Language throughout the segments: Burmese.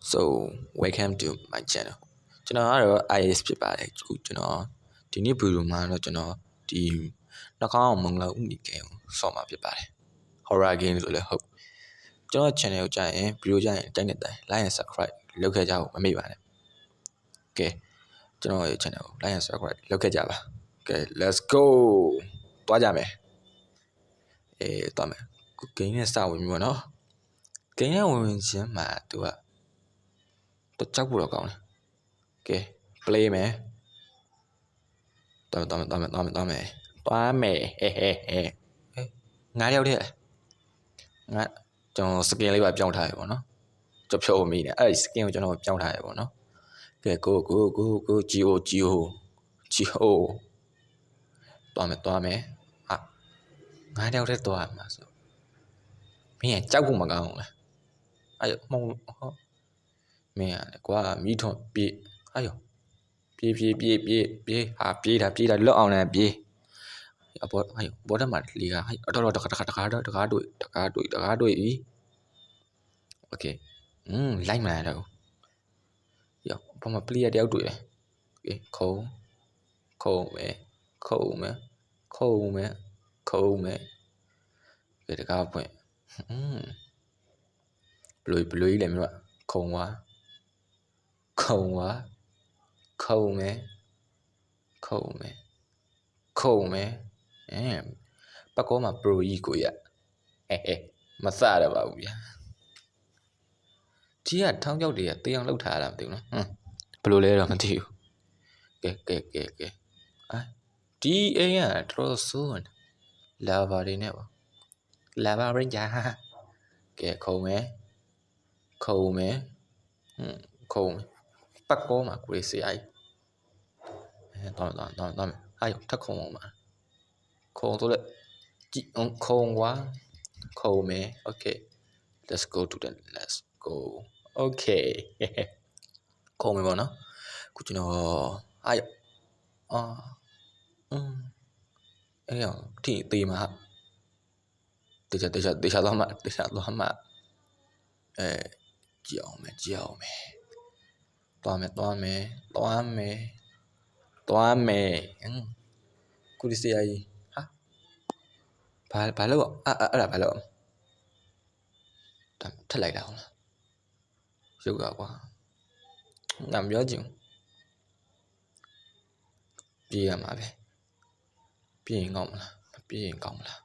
So welcome to my channel ကျွန်တော်ကတော့ IS ဖြစ်ပါတယ်ကျွန်တော်ဒီနေ့ဗီဒီယိုမှာတော့ကျွန်တော်ဒီနှာခေါင်းမုံလောက်ဥနီကဲကိုဆော့မှာဖြစ်ပါတယ် horror game ဆိုလည်းဟုတ်ကျွန်တော် channel ကိုကြာရင်ဗီဒီယိုကြာရင်တိုက်နေတဲ့ like and subscribe လုပ်ခဲ့ကြဖို့မမေ့ပါနဲ့ကဲကျွန်တော်ရဲ့ channel ကို like and subscribe လုပ်ခဲ့ကြပါကဲ let's go တွားကြမယ်တွားမယ်ခု game နဲ့စဝင်ပြီပေါ့နော် game နဲ့ဝင်ခြင်းမှာသူကတော့ကြောက်ဖို့တော့ကောင်းတယ်ကဲ play မယ်တွားမယ်ဟဲ့ငါးယောက်တည်းငါကျွန်တော် skin လေးပါပြောင်းထားရပေါ့နော်ကျွန်တော်ဖြုတ်မိနေအဲ့ဒီ skin ကိုကျွန်တော်ပြောင်းထားရပေါ့နော်ကဲ go goတွားမယ်ဟာငါးယောက်တည်းတွားမှာဆိုမင်းကြောက်ဖို့မကောင်းဘူးလားအဲ့မဟုတ်မင်းကွာမိထွန်ပြေးအဲ့ရောပြေးဟာပြေးတာလွတ်အောင်လည်းပြေးအပေါ်အဲ့ဘောတက်မှာလေကဟဲ့တော့တခါတွေ့ပြီโอเคလိုက်မှန်းတော့ရောဘာမှ player တယောက်တွေ့တယ်โอเคခုံမယ်ဒီတကားဖွင့်ဘလွေကြီးလည်းမြို့ခုံမယ်ပတ်ကောမှာ pro ကြီးကိုရမစရပါဘူးဗျာကြီးကထောင်းကြောက်တွေကတေးအောင်လှုပ်ထားတာမသိဘူးနော်ဘယ်လိုလဲတော့မသိဘူးကဲဒီအိမ်ကတော်ဆိုးလာဗာတွေနဲ့ပါလာဗာရင်းဂျာကဲခုံမယ်ပတ်ကောမှာကိုယ်စီအိုက်တော့အဲ့ထက်ခုံအောင်ပါခုံဆိုလက်ကြည့်ခုံမယ် okay let's go okay ခုံမယ်ပေါ့နော်ခုကျွန်တော်အဲ့အဲ့ရောထိသေးမှာတေချာသွားမှာကြည့်အောင်မယ်သွားမယ်ကုရီစီယာကြီးဘာလို့အဲ့ဒါဘာလို့ထက်လိုက်တာဟုတ်လားရုပ်ကွာငါမပြောချင်ပြေးရမှာပဲပြေးရင်ကောင်းမလားမပြေးရင်ကောင်းမလား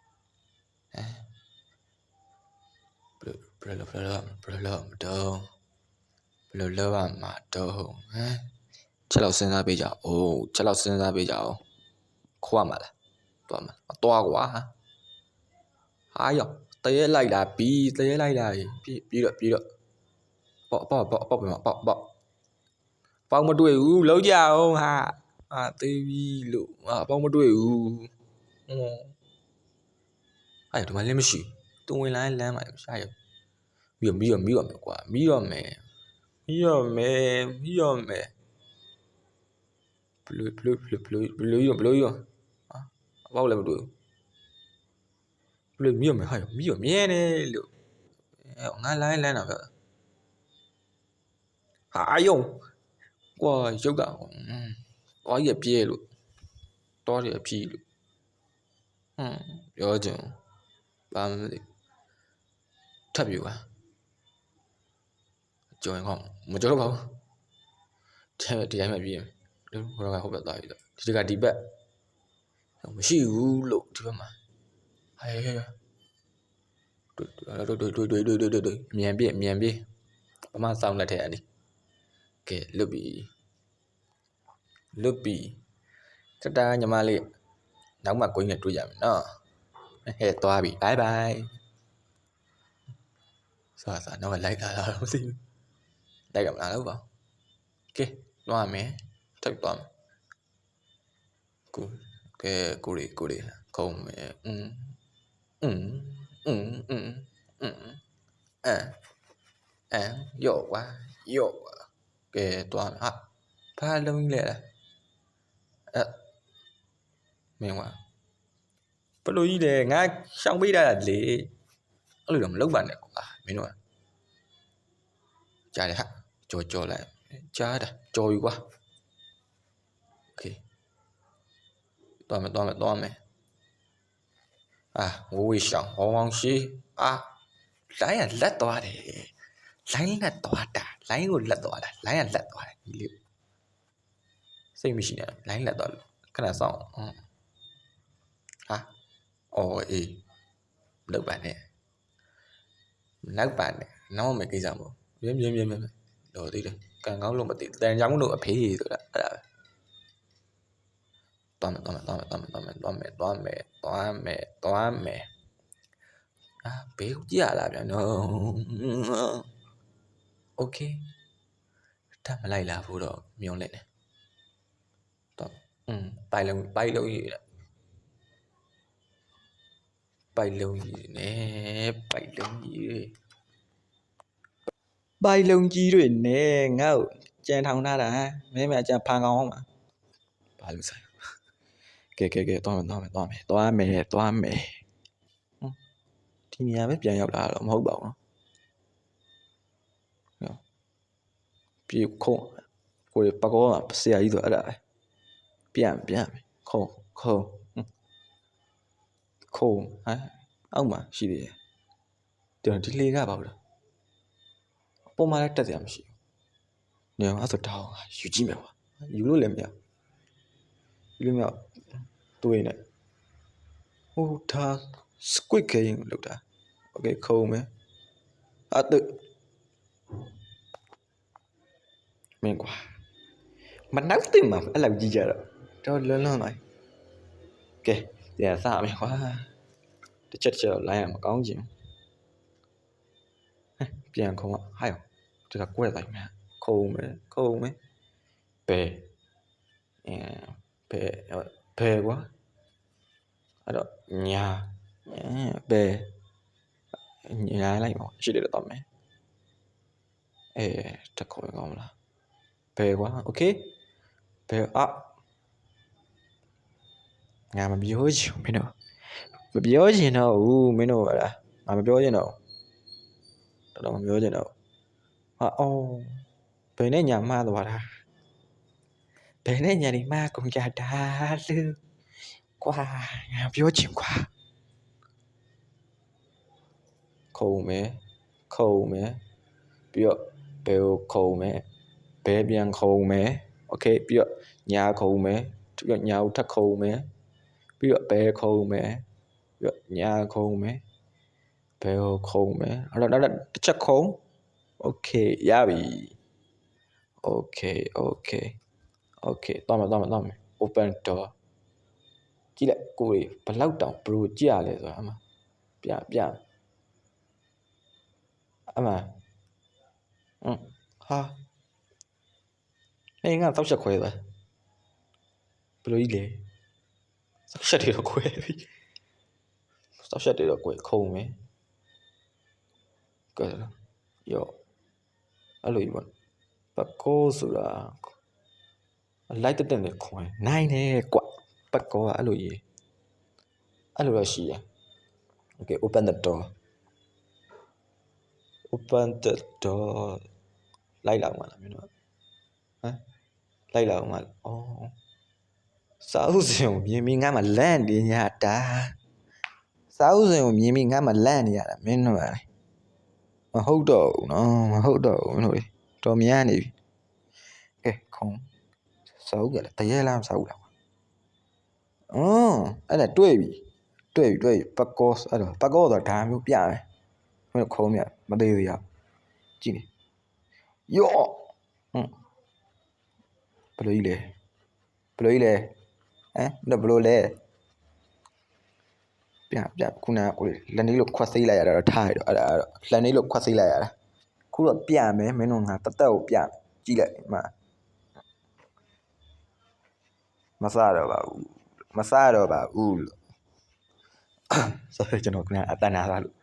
ဘယ်လိုလုပ်ရမှာတော့ချက်လောက်စဉ်းစားပေးကြအောင်ခွာမှာလားသွားကွာဟာရောတရေလိုက်တာပြီးတော့ပေါက်မတွေ့ဘူးလုံးကြအောင်ဟာသေးပြီလို့ပေါက်မတွေ့ဘူးအဲ့ဒီမှာလည်းမရှိသူဝင်လာလမ်းမှာရှာရမီးတော့မယ်ကွာမီးတော့မယ်ဘလူးရောပေါက်လည်းမတွေ့ဘူးဘလူးမီးတော့မယ်ဟာမီးတော့မြဲတယ်လို့ငါလမ်းတာပဲဟာယုံကွာရုပ်ကသွားရပြဲလို့သွားရဖြီးလို့ပြောချင်ဘာမှမသိထပ်ပြပါကြော်ရင်ကောင်းမကြော်တော့ပါဘူးဒီတိုင်းမှပြေးရင်ဟိုတော့ဟုတ်ပဲသွားပြီတော့ဒီကဒီဘက်မရှိဘူးလို့ဒီဘက်မှာဟဲ့တွေ့မြန်ပြေးဘာမှစောင်းလက်ထဲအနေကဲလွတ်ပြီတတာညီမလေးနောက်မှကိုင်းနဲ့တွေ့ကြမယ်နော်ဟဲ့သွားပြီ bye bye စားနောက်ကလိုက်လာတော့မသိဘူးလိုက်ကမလားလို့ပါကဲသွားမယ်ထပ်သွားမယ်ကိုရီခုံးမယ်ရော့ကွာကဲသွားမယ်ဟာဘာလုံးကြီးလဲမင်းကွာဘလို့ကြီးလဲငါရှောင်ပေးတာလေအဲ့လိုတော့မလုပ်ပါနဲ့ကွာမင်းတို့ကကြားတယ်ဟာ ကြော်လိုက်ကြားတာကြော်ပြီကွာโอเคသွားမယ်ဝေးရှောင်းဟောင်းရှိလိုင်းကလက်သွားတယ်လိုင်းလက်သွားတာလိုင်းကိုလက်သွားတာလိုင်းကလက်သွားတယ်ဒီလေးစိတ်မရှိနဲ့လိုင်းလက်သွားလို့ခဏစောင့်အေးလောက်ပါနဲ့နောက်မယ်ကိစ္စမဟုတ်မြင်းတော့သေးတယ်ကန်ကောင်းလို့မသိတန်ကြောင်လို့အဖေးဆိုတာအဲ့ဒါပဲသွားမယ်ဘေးကြည့်ရလားဗျာနော်โอเคထပ်မလိုက်လာဘူးတော့မြုံလက်နေတော့ပိုက်လုံးကြီးနဲ့ပိုက်လုံးကြီးတွေနဲ့ငါ့ကိုကြံထောင်ထားတာမင်းမအကြံဖန်ကောင်းအောင်ပါဘာလို့ဆိုင်ကဲသွားမယ်ဒီနေရာပဲပြန်ရောက်လာတော့မဟုတ်ပါဘူးနော်ပြေခုံးကိုပကောကဆရာကြီးဆိုအဲ့ဒါပဲပြန်ခုံးအောက်မှာရှိသေးတယ်ဒီလေကပါဘူးလားပုံမှန်လည်းတက်စရာမရှိဘူးနေအောင်အဲ့ဆိုတောင်းယူကြည့်မယ်ကွာယူလို့လည်းမရတွေးနေဒါsquid game လောက်တာโอเคခုံးမယ်မင်းကွာမနောက်တင်မှာအဲ့လောက်ကြီးကြတော့လွန်းပါကဲပြန်စမယ်ကွာတစ်ချက်လိုင်းရမကောင်းချင်ပြန်ခုံးဟိုက်ဒီကကွဲတိုင်းမှာခုံးမယ်ဘယ်ကွာအဲ့တော့ညာဘယ်ညာလိုက်ပါရှိတယ်တော့မယ်တခေါ်ကောင်းမလားဘယ်ကွာโอเคဘယ်ငါမပြောချင်မင်းတို့မပြောချင်တော့ဘူးမင်းတို့လားငါမပြောချင်တော့တော်မပြောချင်တော့ဘယ်နဲ့ညာမှားသွားတာဘယ်နဲ့ညာဒီမှားကုန်ကြတာလူကွာငါပြောချင်ကွာခုံမယ်ပြီးတော့ဘယ်ကိုခုံမယ်ဘယ်ပြန်ခုံမယ်โอเคပြီးတော့ညာခုံမယ်ပြီးတော့ညာကိုထပ်ခုံမယ်ပြီးတော့ဘယ်ခုံမယ်ပြီးတော့ညာခုံမယ်ဘယ်ကိုခုံမယ်အဲ့တော့တစ်ချက်ခုံโอเคရပြီโอเคသွားမယ် open door ကြည့်လိုက်ကိုယ်ဘလောက်တောင်ဘရိုကြည့်ရလဲဆိုတာအမှပြအမှငါတောက်ချက်ခွဲသွားဘလိုကြီးလဲတောက်ချက်တွေတော့ခွဲပြီခုံမယ်ကဲရောအဲ့လိုကြီးပေါ့ပကောဆိုတာလိုက်တက်နဲ့ခွဲနိုင်တယ်ကွပကောကအဲ့လိုကြီးအဲ့လိုတော့ရှိရ okay open the door လိုက်လာမှာလားမင်းတို့လိုက်လာမှာစာအုပ်စင်ကိုမြင်ပြီးငါမှလန့်နေရတာစာအုပ်စင်ကိုမြင်ပြီးငါမှလန့်နေရတာမင်းတို့မဟုတ်တော့ဘူးနော်မဟုတ်တော့ဘူးမင်းတို့တော်များနေပြီကဲခုံစာအုပ်ကလည်းတရေလားစာအုပ်လားအဲ့ဒါတွေ့ပြီပကောအဲ့တော့ပကောဆိုတာဒါမျိုးပြမယ်မင်းတို့ခုံးမြမသေးသေးရကြည့်နေယောဘလိုကြီးလဲဘလိုလဲပြခုနကကိုလက်နေလို့ခွက်စိလိုက်ရတာတော့ထားရတော့အဲ့ဒါလက်နေလို့ခွက်စိလိုက်ရတာခုတော့ပြမယ်မင်းတို့ငါတသက်ကိုပြကြည့်လိုက်မှာမစားတော့ပါဘူးလို့ဆိုတော့ကျွန်တော်ခုနအတန်နာသားလို့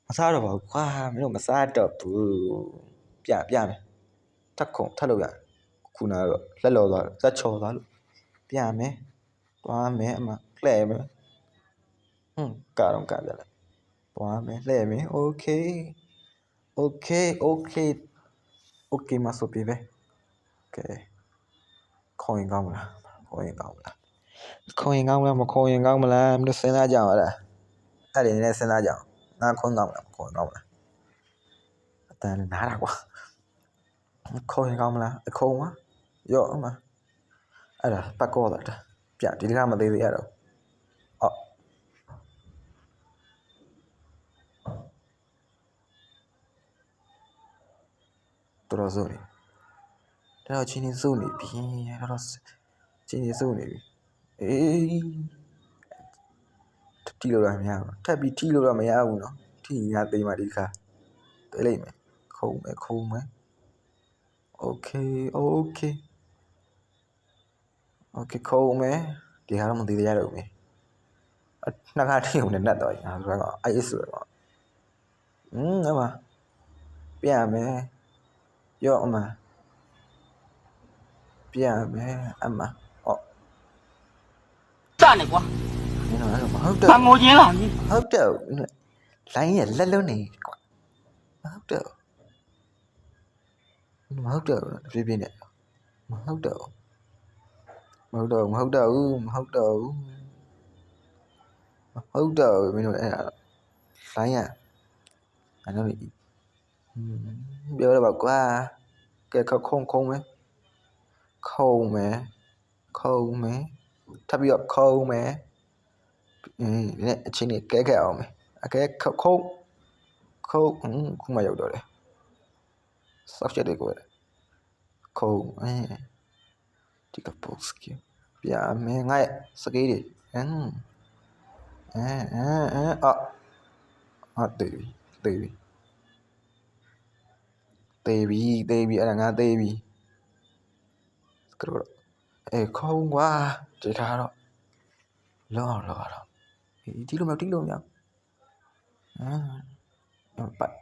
မစားတော့ပါဘူးခွာမင်းတို့မစားတော့ဘူးပြမယ်ထပ်လို့ရခုနကတော့လက်လော်သွားဇက်ချော်သွားလို့ပြမယ်သွားမယ်အမလှဲ့မယ်ကတော့ကပြလိုက်သွားမယ်လှဲ့မယ်โอเค โอเคမှာဆိုပြီပဲကဲခေါ်ရင်ကောင်းမလားခေါ်ရင်ကောင်းမလားခေါ်ရင်ကောင်းမလားမခေါ်ရင်ကောင်းမလားမင်းတို့စဉ်းစားကြအောင်လားအဲ့ဒီနဲ့စဉ်းစားကြအောင်ငါခေါ်ကောင်းမလားမခေါ်ကောင်းမလားအတန်နားတာကွာခေါ်ရင်ကောင်းမလားအခေါ်မှာရော့အမအဲ့ဒါပတ်ကောတာပြဒီတခါမသေးသေးရတော့အော်တော်စိုးနေတော့ချင်းနေစိုးနေပြီတော့ချင်းနေစိုးနေပြီအေးတီလို့တော့မရဘူးထပ်ပြီးတီလို့တော့မရဘူးနော်တီညာသိမှဒီခါသိလိုက်မယ်ခုံမယ်โอเคခုံမယ်ဒီဟာတော့မသိသေးရတော့ဘူးနှစ်ခါထိုံနဲ့နှက်တော့ညာဆိုတော့ IS ဆိုတော့အမပြရမယ်ရော့အမပြရမယ်အမ炸你瓜！ဟုတ်တယ်翻我眼了你！ဟုတ်တယ်လိုင်းရလက်လုံးနေကွာဟုတ်တယ်မဟုတ်တော့ပြပြနေမဟုတ်တော့မင်းတို့အဲ့ဒါလိုင်းရလက်ပြောတော့ပါကွာကဲခုံမယ်ထပ်ပြီးတော့ခုံမယ်နဲ့အချင်းကြီးကဲအောင်မယ်အကဲခုံခုမှရောက်တော့တယ်ဆောက်ချက်တွေကိုခုံဒီကပို့စကီပြမယ်ငါ့စကေးတွေတေးပြီအဲ့ဒါငါတေးပြီကတော့ခုံကွာဒီထားတော့လောတော့တီးလို့မရပတ်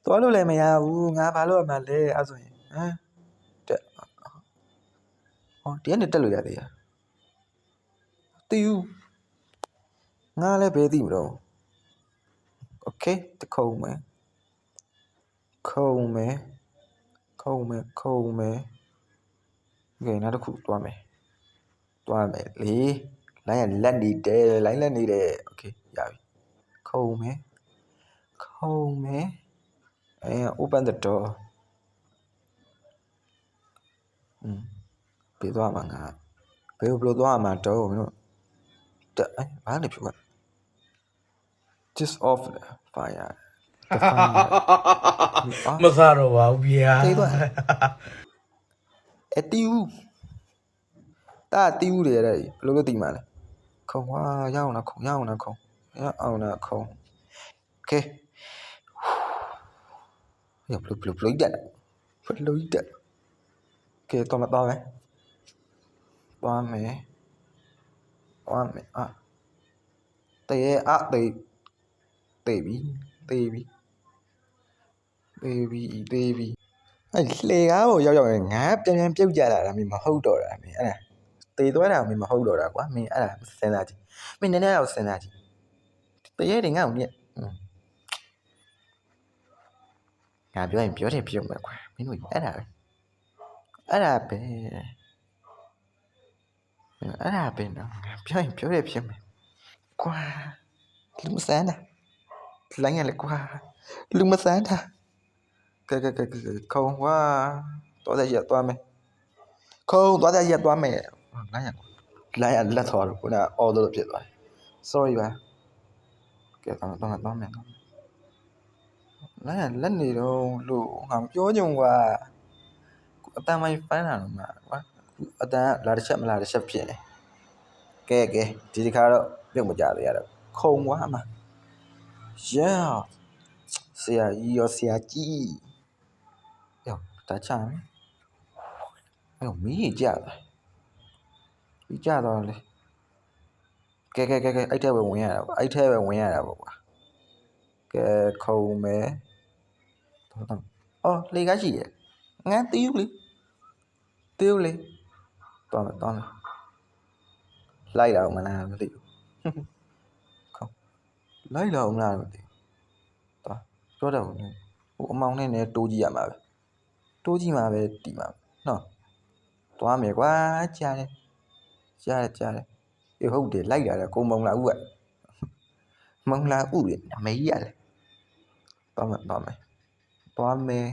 တော်လို့လည်းမရဘူးငါဘာလို့ရမှာလဲအဲ့ဆိုရင်တက်ဒီကနေတက်လို့ရသေးရတီးဦးငါလည်းဘယ်သိမလို့โอเคတခုံမယ်โอเคနောက်တစ်ခုတွားမယ်လေလိုင်းရလက်နေတယ်โอเคရပြီခုံမယ်open the door ပြေးသွားမှာငါဘယ်လိုသွားမှာတော့မင်းတို့ဘာလဲဖြစ်သွား just off the fire မစားတော့ပါဘူးဗျာတေးသွားတီးဦးတာတီးဦးတယ်တဲ့ဘယ်လိုလုပ်တီးမှာလဲခုံကွာရအောင်လားခုံโอเคရဘလို့တက်ကဲတော့မသွားမယ်တေးပြီအဲ့လေကားကိုရောက်ရင်ငါပြန်ပြုတ်ကြတာမင်းမဟုတ်တော့တာမင်းအဲ့ဒါတေးသွားတာမင်းမဟုတ်တော့တာကွာမင်းအဲ့ဒါစဉ်းစားကြည့်မင်းနည်းနည်းတော့စဉ်းစားကြည့်တေးတယ်ငါ့ကိုမြင်ငါပြောရင်ပြောတယ်ပြုတ်မယ်ကွာမင်းတို့အဲ့ဒါပဲနော်ပြောရင်ပြောတယ်ဖြစ်မယ်ကွာလူမဆန်းတာလိုင်းရလေကွာလူမဆန်းတာကဲခုံကွာသွားတဲ့ရက်သွားမယ်လိုင်းရလက်သွားတော့ခုနအော်လို့ဖြစ်သွားတယ် sorry ပါကဲသွားမယ်လိုင်းရလက်နေတော့လို့ငါပြောကြုံကွာအတန်မိုင်းဖမ်းတာတော့မှာကွာအတန်လာတစ်ချက်မလာတစ်ချက်ဖြစ်နေကဲဒီတစ်ခါတော့ပြုတ်မကြသေးရတော့ခုံကွာမှာဆရာကြီးရောဆရာကြီးယောတာချမ်းအဲ့မီးကြတော့လေကဲအဲ့ထဲပဲဝင်ရတာပေါ့ကွာကဲခုံမယ်အော်လေကားရှိရငန်းတီးဦးလေသွားမယ်လိုက်တော့မလားမသိဘူးလိုက်တော့မလားမသိဘူးသွားပြောတော့ အမောင်နဲ့လည်းတိုးကြည့်ရမှာပဲတိုးကြည့်မှာပဲတီးမှာနော်သွားမယ်ကွာကြားတယ်ဟုတ်တယ်လိုက်လာတယ်ကိုမုံလာဦးကမုံလာဦးရနမေးရတယ်သွားမယ်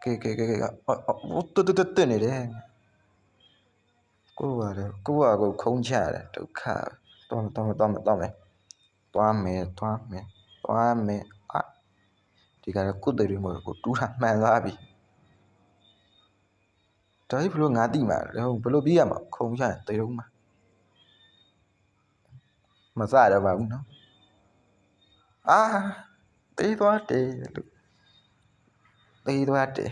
ကဲတက်နေတယ်ကိုရတယ်ကိုကကိုခုံးချတယ်ဒုက္ခသွားမယ်ဒီကတော့ကုတ်တယ်တွေကိုတူးတာမှန်သွားပြီဒါကြီးဘလို့ငါတိမှာဘလို့ပြီးရမှာခုံချရင်တေုံမှာမစရပါဘူးနော်အာတေးသွားတယ်လို့တေးသွားတယ်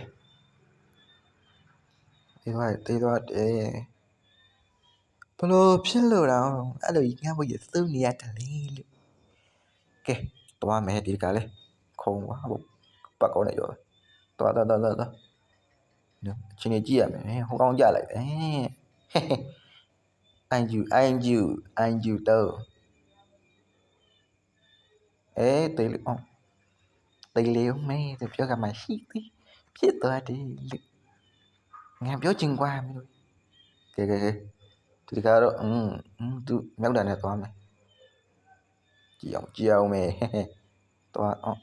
ဘလို့ဖြစ်လို့တော့အဲ့လိုငါ့ဘုရားသုံးနေရတယ်လေလို့ကဲသွားမယ်ဒီကလေးခုံပါဟုတ်ပတ်ကောင်းနေရောသွားနော်အချင်းကြီးကြည့်ရမယ်ဟိုကောင်းကြလိုက်တယ်အန်ဂျူတော့တေးလေးအောင်တေးလေးမဲသူပြောကမှရှိသည်ဖြစ်သွားတယ်လို့ငါပြောချင်ကွာမင်းတို့ကဲဒီကတော့သူမြောက်တာနဲ့သွားမယ်ကြည့်အောင်မယ်သွားအောင်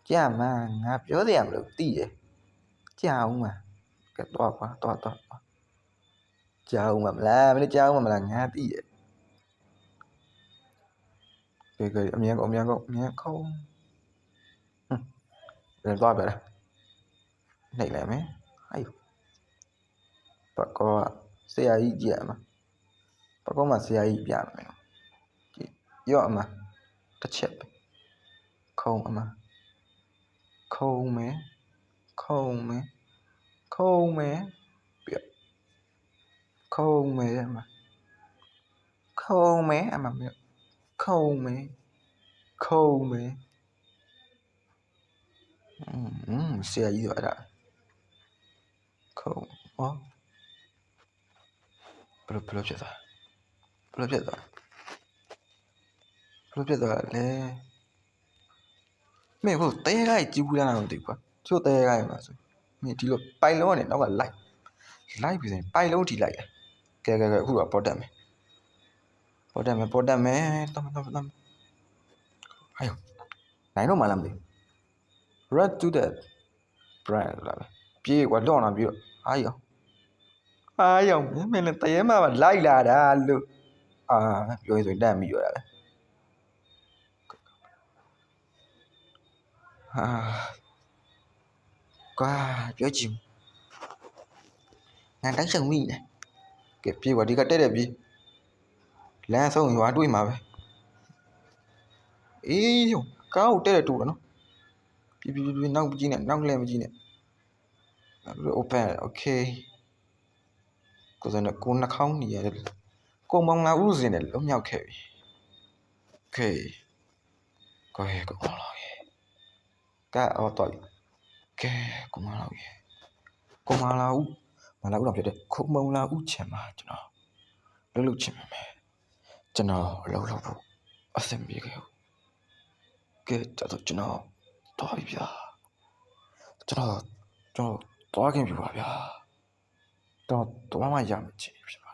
ကြာမှငါပြောတယ်မလို့သိတယ်ကြာအောင်မှာကဲသွားကြာအောင်မလားမင်းကြာအောင်မလားငါသိတယ်ကဲအမြန်ကုန်ပြန်သွားပြလားနှိပ်လိုက်မယ်ဟိုက်ပတ်ကောဆရာကြီးကြည့်ရမှာပတ်ကောမှာဆရာကြီးပြမယ်ကြည့်ရော့အမတစ်ချက်ပဲခုံအမခုံမယ်ပြခုံမယ်အမခုံမယ်ဆရာကြီးတော့အဲ့ဒါခုံဟောဘယ်လိုဖြစ်သွားလဲမင်းဟိုတဲခိုင်ကြည့်ဘူးလားမသိဘူးကွာချို့တဲခိုင်မှာဆိုမင်းဒီလိုပိုင်လုံးကနေနောက်ကလိုက်ပြီးဆိုရင်ပိုင်လုံးထိလိုက်တယ်ကဲအခုတော့ပေါ်တက်မယ်တမဟဲ့နိုင်တော့မှလားမသိ red to that brand လာပဲပြေးကွာလွန်လာပြီးတော့အားရောင်မင်းလည်းတရေမှလိုက်လာတာလို့ပြောရင်ဆိုရင်တတ်မိရောတာပဲကွာပြောချင်ငါတိုက်ဆောင်မိနေကဲပြေးကွာဒီကတက်တယ်ပြေးလမ်းဆုံးရွာတွေးမှာပဲရောကားကိုတက်တယ်တူတယ်နော်ပြေးနောက်မကြည့်နဲ့နောက်လည်းမကြည့်နဲ့ open okay ကိုနှာခေါင်းနေရတယ်ကိုမောင်လာဦးစင်တယ်လုံးမြောက်ခဲ့ပြီ okay ကိုမောင်လာရဲ့ကတော့ကဲကိုမောင်လာရဲ့မလာဦးတော့ဖြစ်တယ်ကိုမောင်လာဦးချင်မှာကျွန်တော်လှုပ်ချင်မယ်ကျွန်တော်လှုပ်ဖို့အဆင်ပြေခဲ့ကဲကျွန်တော်သွားပြီဗျာကျွန်တော်သွားခင်ပြီပါဗျာတော့သွားမှရမယ်ချင်ဖြစ်ပါ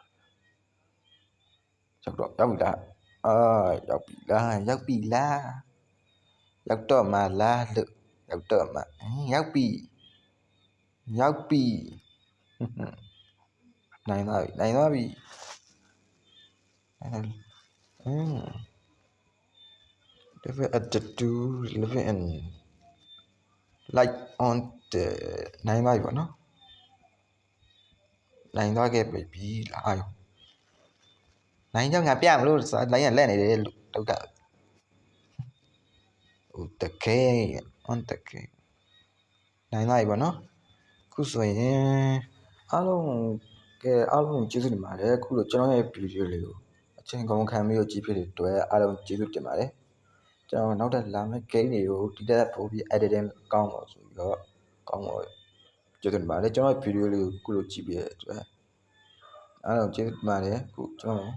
ရောက်ပြီလားရောက်ပြီလားရောက်တော့မှလားလို့ရောက်တော့မှရောက်ပြီနိုင်သွားပြီliving at the do living in like on the နိုင်သွားပြီပေါ့နော်နိုင်သွားခဲ့ပြီလားနိုင်ကြောင့်ငါပြမလို့လိုင်းရလက်နေတယ်လို့ဒုက္ခတကယ် on တကယ်နိုင်သွားပြီပေါ့နော်ခုဆိုရင်အားလုံးကျေးဇူးတင်ပါတယ်ခုလိုကျွန်တော်ရဲ့ဗီဒီယိုလေးကိုအချိန်ကုန်ခံပြီးတော့ကြည့်ဖြစ်တဲ့အတွက်အားလုံးကျေးဇူးတင်ပါတယ်ကျွန်တော်နောက်ထပ်လာမယ့် game တွေကိုဒီတက်ပို့ပြီး editing ကောင်းပါဆိုပြီးတော့ကောင်းပါကျေးဇူးတင်ပါတယ်ကျွန်တော်ဗီဒီယိုလေးကိုခုလိုကြည့်ပြတဲ့အတွက်အားလုံးကျေးဇူးတင်ပါတယ်ခုကျွန်တော်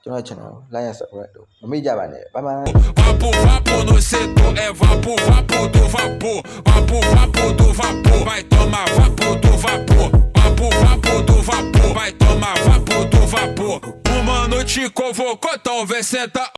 ကျွန်တော် channel like and subscribe လို့မမေ့ကြပါနဲ့ bye bye Vapor, vapor no setor, é vapor, vapor do vapor. Vapor, vapor do vapor, vai tomar vapor do vapor. Vapor, vapor do vapor, vai tomar vapor do vapor. Uma noite convocou, então vem sentar.